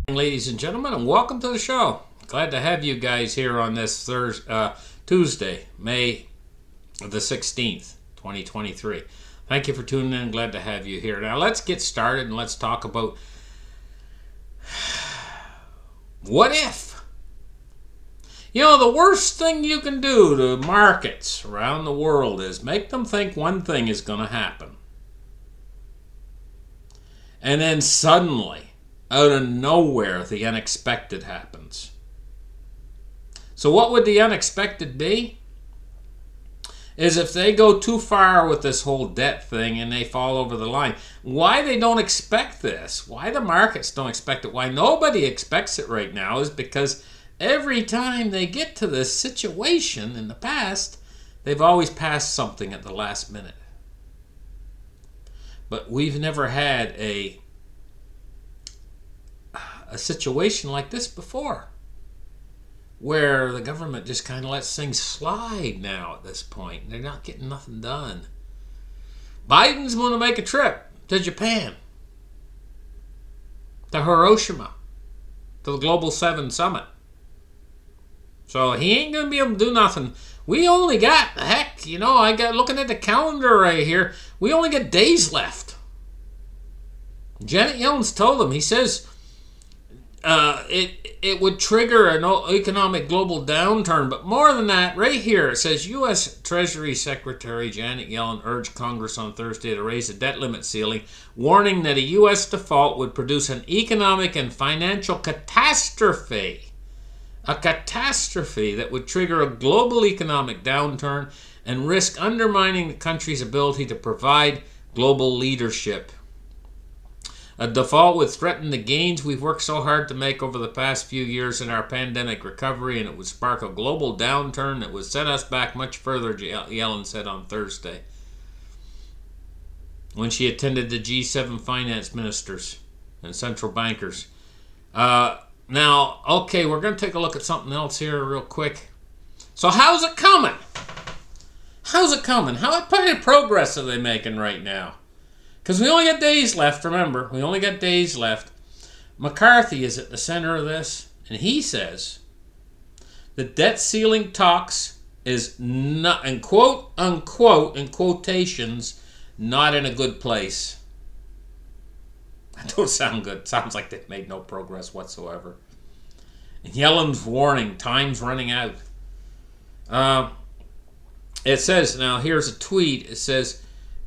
Ladies and gentlemen, and welcome to the show. Glad to have you guys here on this Tuesday, May the 16th, 2023. Thank you for tuning in. Glad to have you here. Now, let's get started and let's talk about what if? You know, the worst thing you can do to markets around the world is make them think one thing is going to happen. And then suddenly, out of nowhere, the unexpected happens. So what would the unexpected be? Is if they go too far with this whole debt thing and they fall over the line. Why they don't expect this, why the markets don't expect it, why nobody expects it right now is because every time they get to this situation in the past, they've always passed something at the last minute. But we've never had a situation like this before, where the government just kind of lets things slide now at this point. They're not getting nothing done. Biden's going to make a trip to Japan, to Hiroshima, to the Global 7 Summit. So he ain't going to be able to do nothing. We only got, I got looking at the calendar right here, we only got days left. Janet Yellen's told him, he says, it would trigger an economic global downturn. But more than that, right here, it says U.S. Treasury Secretary Janet Yellen urged Congress on Thursday to raise the debt limit ceiling, warning that a U.S. default would produce an economic and financial catastrophe. A catastrophe that would trigger a global economic downturn and risk undermining the country's ability to provide global leadership. A default would threaten the gains we've worked so hard to make over the past few years in our pandemic recovery, and it would spark a global downturn that would set us back much further, Yellen said on Thursday when she attended the G7 finance ministers and central bankers. Now, okay, we're going to take a look at something else here real quick. So how's it coming? How's it coming? What kind of progress are they making right now? Because we only got days left, remember. We only got days left. McCarthy is at the center of this, and he says the debt ceiling talks is not, and quote unquote, in quotations, not in a good place. That don't sound good. It sounds like they've made no progress whatsoever. And Yellen's warning, time's running out. It says, now here's a tweet, it says,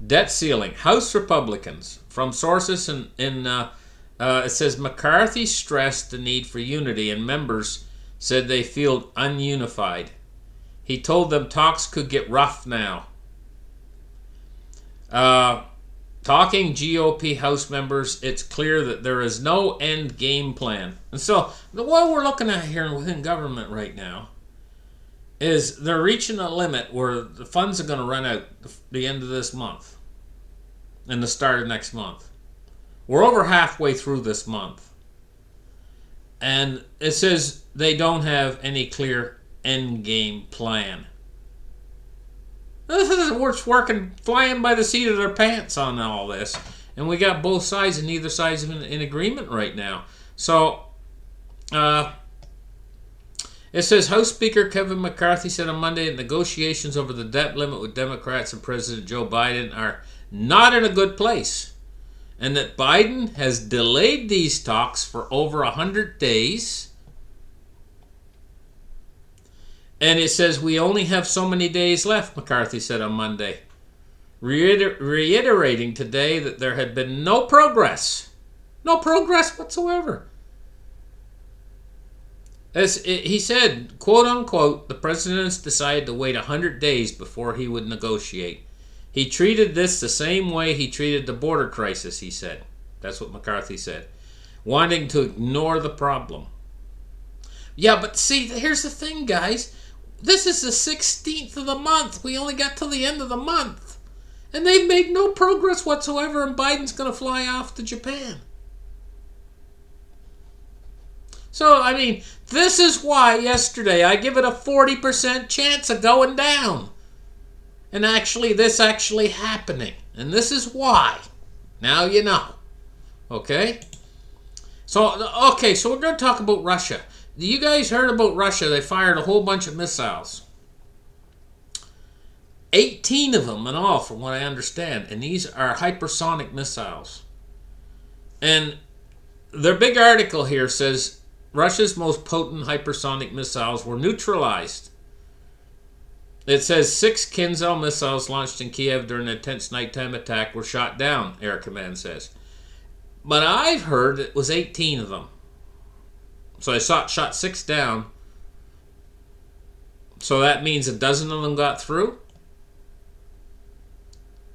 debt ceiling, House Republicans. From sources it says McCarthy stressed the need for unity, and members said they feel ununified. He told them talks could get rough now. Talking GOP House members, it's clear that there is no end game plan. And so what we're looking at here within government right now is they're reaching a limit where the funds are going to run out the end of this month and the start of next month. We're over halfway through this month. And it says they don't have any clear end game plan. This is worth working, flying by the seat of their pants on all this. And we got both sides and neither side's in agreement right now. So, it says House Speaker Kevin McCarthy said on Monday that negotiations over the debt limit with Democrats and President Joe Biden are not in a good place, and that Biden has delayed these talks for over 100 days. And it says we only have so many days left, McCarthy said on Monday, reiterating today that there had been no progress whatsoever. As he said, quote unquote, the president has decided to wait 100 days before he would negotiate. He treated this the same way he treated the border crisis, he said. That's what McCarthy said. Wanting to ignore the problem. Yeah, but see, here's the thing, guys. This is the 16th of the month. We only got till the end of the month. And they've made no progress whatsoever, and Biden's going to fly off to Japan. So, I mean, this is why yesterday I give it a 40% chance of going down. And this actually happening. And this is why. Now you know. Okay? So, okay, so we're going to talk about Russia. You guys heard about Russia? They fired a whole bunch of missiles. 18 of them in all, from what I understand. And these are hypersonic missiles. And their big article here says Russia's most potent hypersonic missiles were neutralized. It says 6 Kinzhal missiles launched in Kiev during an intense nighttime attack were shot down, Air Command says. But I've heard it was 18 of them. So they shot 6 down. So that means a dozen of them got through?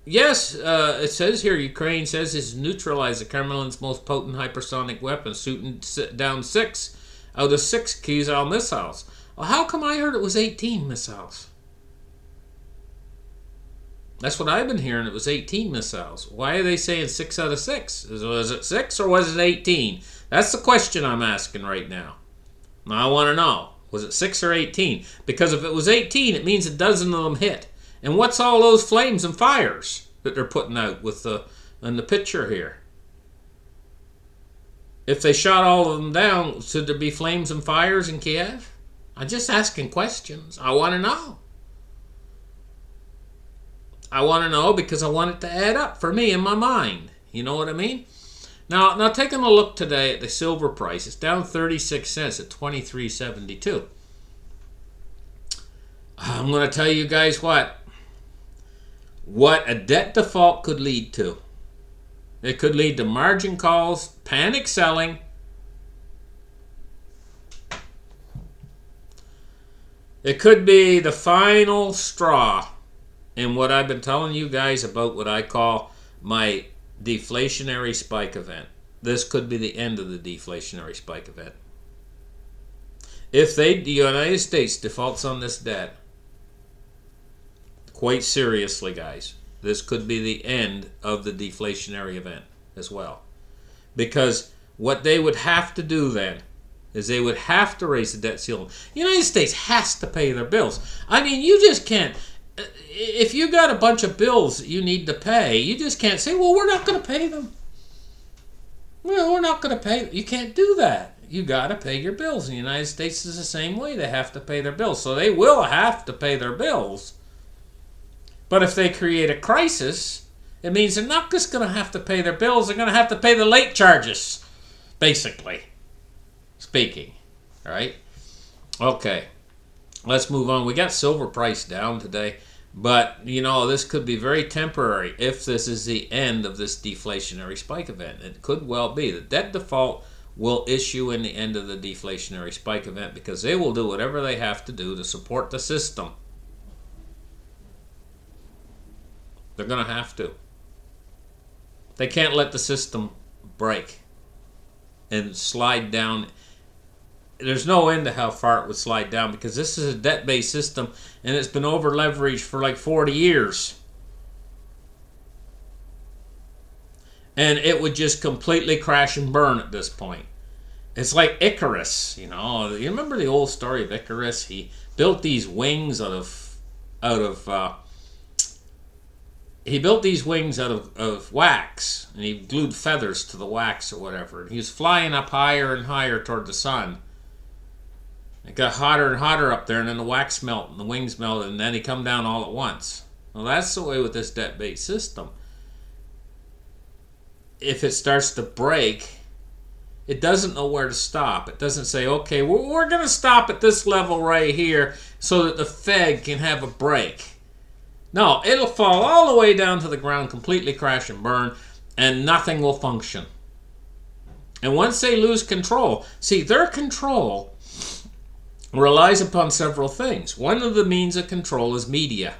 Yes, it says here, Ukraine says it's neutralized the Kremlin's most potent hypersonic weapon, shooting down 6 out of 6 Kinzhal missiles. Well, how come I heard it was 18 missiles? That's what I've been hearing. It was 18 missiles. Why are they saying 6 out of 6? Was it 6 or was it 18? That's the question I'm asking right now. Now I want to know. Was it 6 or 18? Because if it was 18, it means a dozen of them hit. And what's all those flames and fires that they're putting out with in the picture here? If they shot all of them down, should there be flames and fires in Kiev? I'm just asking questions. I want to know. I want to know because I want it to add up for me in my mind. You know what I mean? Now taking a look today at the silver price, it's down 36 cents at $23.72. I'm going to tell you guys what a debt default could lead to. It could lead to margin calls, panic selling, it could be the final straw in what I've been telling you guys about what I call my deflationary spike event. This could be the end of the deflationary spike event. If the United States defaults on this debt, quite seriously, guys, this could be the end of the deflationary event as well. Because what they would have to do then is they would have to raise the debt ceiling. The United States has to pay their bills. I mean, you just can't. If you got a bunch of bills that you need to pay, you just can't say, well, we're not going to pay them. Well, we're not going to pay. You can't do that. You got to pay your bills. And the United States is the same way. They have to pay their bills. So they will have to pay their bills. But if they create a crisis, it means they're not just going to have to pay their bills. They're going to have to pay the late charges, basically speaking. All right? Okay. Let's move on. We got silver price down today, but you know, this could be very temporary if this is the end of this deflationary spike event. It could well be. The debt default will issue in the end of the deflationary spike event because they will do whatever they have to do to support the system. They're going to have to. They can't let the system break and slide down. There's no end to how far it would slide down because this is a debt-based system and it's been over-leveraged for like 40 years. And it would just completely crash and burn at this point. It's like Icarus, you know. You remember the old story of Icarus? He built these wings out of wax, and he glued feathers to the wax or whatever. And he was flying up higher and higher toward the sun. It got hotter and hotter up there, and then the wax melted, and the wings melted, and then he come down all at once. Well, that's the way with this debt-based system. If it starts to break, it doesn't know where to stop. It doesn't say, okay, we're going to stop at this level right here so that the Fed can have a break. No, it'll fall all the way down to the ground, completely crash and burn, and nothing will function. And once they lose control, see, their control relies upon several things. One of the means of control is media.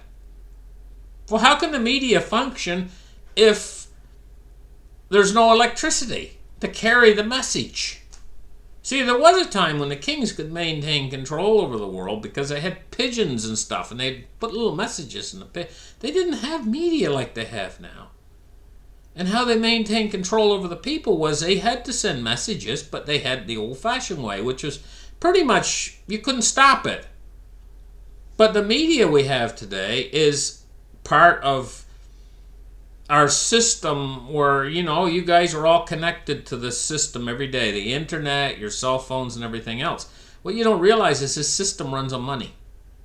Well, how can the media function if there's no electricity to carry the message? See, there was a time when the kings could maintain control over the world because they had pigeons and stuff, and they'd put little messages in the pigeon. They didn't have media like they have now. And how they maintained control over the people was they had to send messages, but they had the old-fashioned way, which was pretty much, you couldn't stop it. But the media we have today is part of our system where, you guys are all connected to this system every day, the internet, your cell phones, and everything else. What you don't realize is this system runs on money,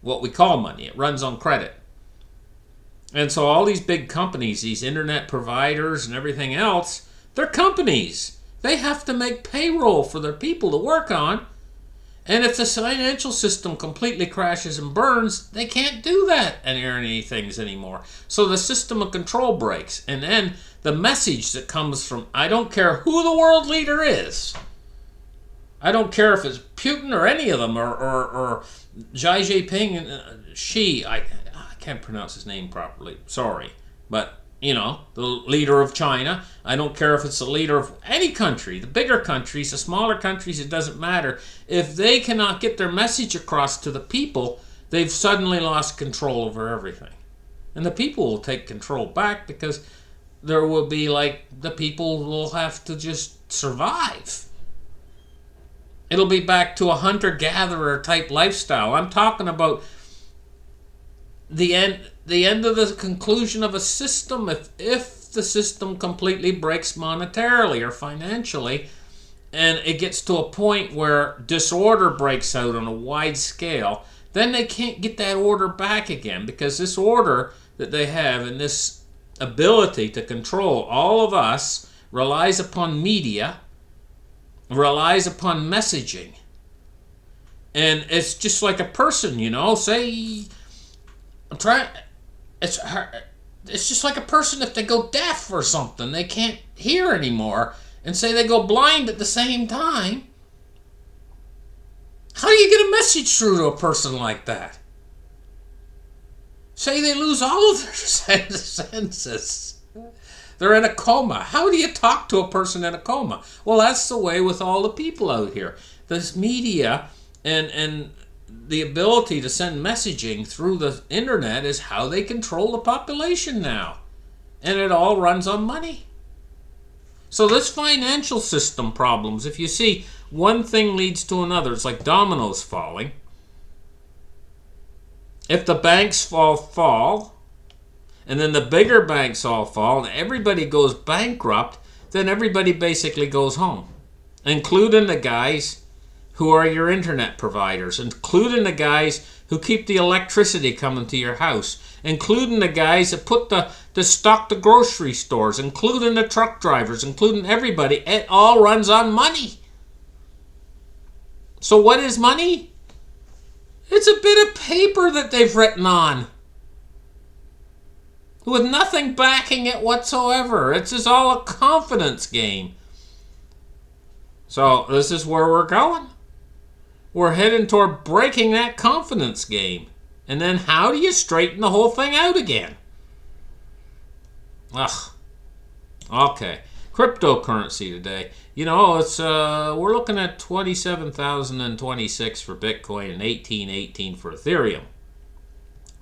what we call money. It runs on credit. And so all these big companies, these internet providers and everything else, they're companies. They have to make payroll for their people to work on. And if the financial system completely crashes and burns, they can't do that and earn any things anymore. So the system of control breaks. And then the message that comes from, I don't care who the world leader is. I don't care if it's Putin or any of them, or Xi Jinping, I can't pronounce his name properly, sorry. But, the leader of China. I don't care if it's the leader of any country, the bigger countries, the smaller countries, it doesn't matter. If they cannot get their message across to the people, they've suddenly lost control over everything. And the people will take control back because there will be the people will have to just survive. It'll be back to a hunter-gatherer type lifestyle. I'm talking about the end of the conclusion of a system. If the system completely breaks monetarily or financially, and it gets to a point where disorder breaks out on a wide scale, then they can't get that order back again, because this order that they have and this ability to control all of us relies upon media, relies upon messaging. And it's just like a person, say, it's just like a person if they go deaf or something, they can't hear anymore, and say they go blind at the same time. How do you get a message through to a person like that? Say they lose all of their senses. They're in a coma. How do you talk to a person in a coma? Well, that's the way with all the people out here. This media and the ability to send messaging through the internet is how they control the population now. And it all runs on money. So this financial system problems, if you see, one thing leads to another. It's like dominoes falling. If the banks fall, and then the bigger banks all fall, and everybody goes bankrupt, then everybody basically goes home, including the guys who are your internet providers, including the guys who keep the electricity coming to your house, including the guys that put the stock the grocery stores, including the truck drivers, including everybody. It all runs on money. So what is money? It's a bit of paper that they've written on, with nothing backing it whatsoever. It's just all a confidence game. So this is where we're going. We're heading toward breaking that confidence game. And then how do you straighten the whole thing out again? Ugh. Okay. Cryptocurrency today. It's we're looking at 27,026 for Bitcoin and 1818 for Ethereum.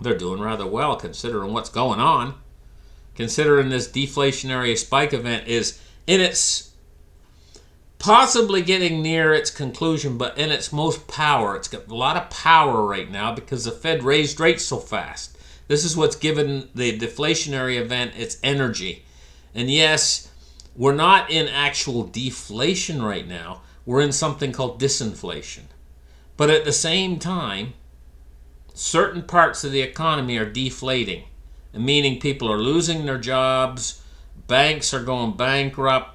They're doing rather well considering what's going on. Considering this deflationary spike event is in its possibly getting near its conclusion, but in its most power. It's got a lot of power right now because the Fed raised rates so fast. This is what's given the deflationary event its energy. And yes, we're not in actual deflation right now. We're in something called disinflation. But at the same time, certain parts of the economy are deflating, meaning people are losing their jobs, banks are going bankrupt,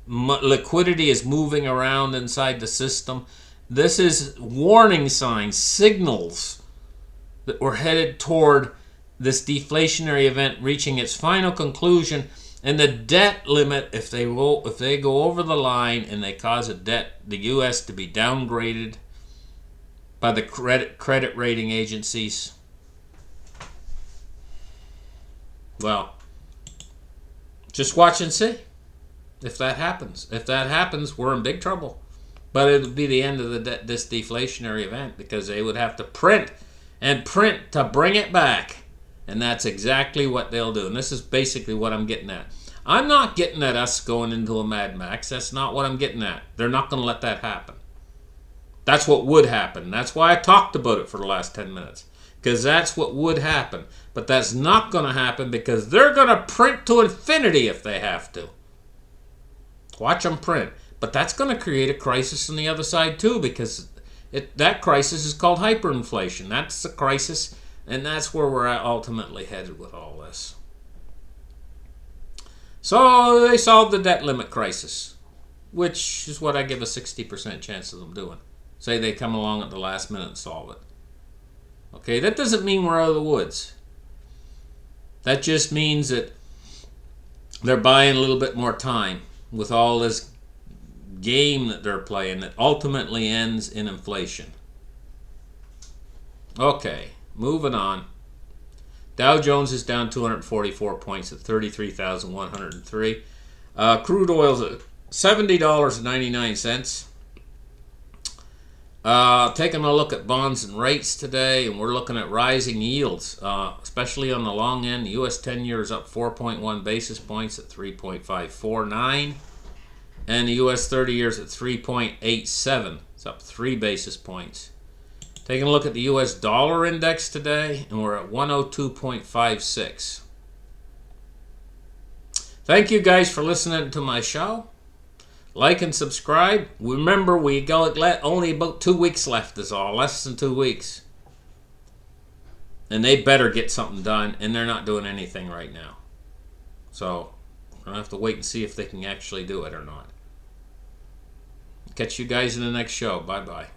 liquidity is moving around inside the system. This is warning signs, signals that we're headed toward this deflationary event reaching its final conclusion. And the debt limit, if they go over the line and they cause the U.S. to be downgraded by the credit rating agencies, well, just watch and see if that happens. If that happens, we're in big trouble. But it would be the end of this deflationary event, because they would have to print to bring it back. And that's exactly what they'll do. And this is basically what I'm getting at. I'm not getting at us going into a Mad Max. That's not what I'm getting at. They're not going to let that happen. That's what would happen. That's why I talked about it for the last 10 minutes. because that's what would happen. But that's not going to happen because they're going to print to infinity if they have to. Watch them print. But that's going to create a crisis on the other side too, because that crisis is called hyperinflation. That's the crisis, and that's where we're ultimately headed with all this. So they solved the debt limit crisis, which is what I give a 60% chance of them doing. Say they come along at the last minute and solve it. Okay, that doesn't mean we're out of the woods. That just means that they're buying a little bit more time with all this game that they're playing that ultimately ends in inflation. Okay, moving on. Dow Jones is down 244 points at 33,103. Crude oil's at $70.99. Taking a look at bonds and rates today, and we're looking at rising yields, especially on the long end. The U.S. 10-year is up 4.1 basis points at 3.549, and the U.S. 30-year is at 3.87. It's up 3 basis points. Taking a look at the U.S. dollar index today, and we're at 102.56. Thank you guys for listening to my show. Like and subscribe. Remember, we got only about 2 weeks left is all. Less than 2 weeks. And they better get something done, and they're not doing anything right now. So, we're going to have to wait and see if they can actually do it or not. Catch you guys in the next show. Bye-bye.